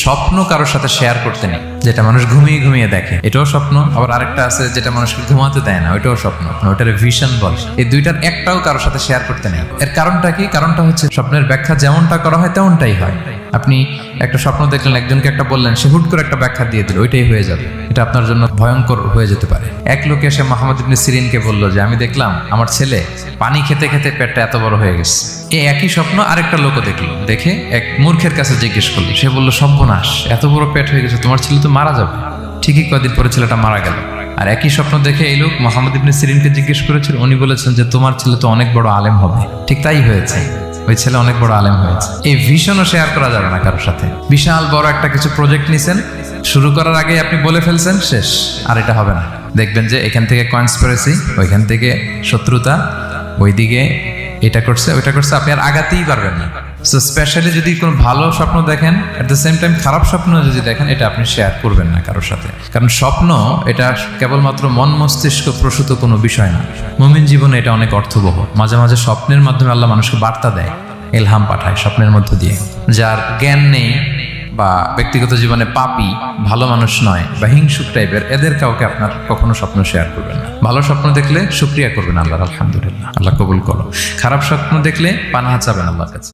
স্বপ্ন কারোর সাথে শেয়ার করতে নেই, যেটা মানুষ ঘুমিয়ে ঘুমিয়ে দেখে এটাও স্বপ্ন, আবার আরেকটা আছে যেটা মানুষকে ঘুমাতে দেয় না, ওইটাও স্বপ্ন, ওটার ভিশন বলে। এই দুইটার একটাও কারোর সাথে শেয়ার করতে নেই। এর কারণটা কি? কারণটা হচ্ছে স্বপ্নের ব্যাখ্যা যেমনটা করা হয় তেমনটাই হয়। আপনি একটা স্বপ্ন দেখলেন, একজনকে একটা বললেন, সে হুট করে একটা ব্যাখ্যা দিয়ে দিল, ওইটাই হয়ে যাবে। এটা আপনার জন্য ভয়ঙ্কর হয়ে যেতে পারে। এক লোক এসে মুহাম্মদ ইবনে সিরিনকে বলল যে আমি দেখলাম আমার ছেলে পানি খেতে খেতে পেটটা এত বড় হয়ে গেছে। এই একই স্বপ্ন আরেকটা লোকও দেখলো, দেখে এক মূর্খের কাছে জিজ্ঞেস করলো। সে বলল সর্বনাশ, এত বড় পেট হয়ে গেছে, তোমার ছেলে তো মারা যাবে। ঠিকই কয়েকদিন পরে ছেলেটা মারা গেল। আর একই স্বপ্ন দেখে এই লোক মুহাম্মদ ইবনে সিরিনকে জিজ্ঞেস করেছিল, উনি বলেছেন যে তোমার ছেলে তো অনেক বড় আলেম হবে। ঠিক তাই হয়েছে, ওই ছেলে অনেক বড় আলেম হয়েছে। এই ভিশনও শেয়ার করা যাবে না কারোর সাথে। বিশাল বড় একটা কিছু প্রজেক্ট নিছেন, শুরু করার আগে আপনি বলে ফেলছেন, শেষ, আর এটা হবে না। দেখবেন যে এখান থেকে কনস্পিরেসি, ওইখান থেকে শত্রুতা, ওইদিকে এটা করছে ওইটা করছে, আপনি আর আগাতেই পারবেন না। সো স্পেশালি যদি কোনো ভালো স্বপ্ন দেখেন, এট দ্য সেম টাইম খারাপ স্বপ্ন যদি দেখেন, এটা আপনি শেয়ার করবেন না কারোর সাথে। কারণ স্বপ্ন এটা কেবলমাত্র মন মস্তিষ্ক প্রসূত কোনো বিষয় না। মুমিন জীবনে এটা অনেক অর্থবহ। মাঝে মাঝে স্বপ্নের মাধ্যমে আল্লাহ মানুষকে বার্তা দেয়, ইলহাম পাঠায় স্বপ্নের মধ্য দিয়ে। যার জ্ঞান নেই বা ব্যক্তিগত জীবনে পাপী, ভালো মানুষ নয় বা হিংসুক টাইপের, এদের কাউকে আপনার কখনো স্বপ্ন শেয়ার করবেন না। ভালো স্বপ্ন দেখলে শুকরিয়া করবেন আল্লাহর, আলহামদুলিল্লাহ, আল্লাহ কবুল করো। খারাপ স্বপ্ন দেখলে পানাহা চাবেন আল্লাহর কাছে।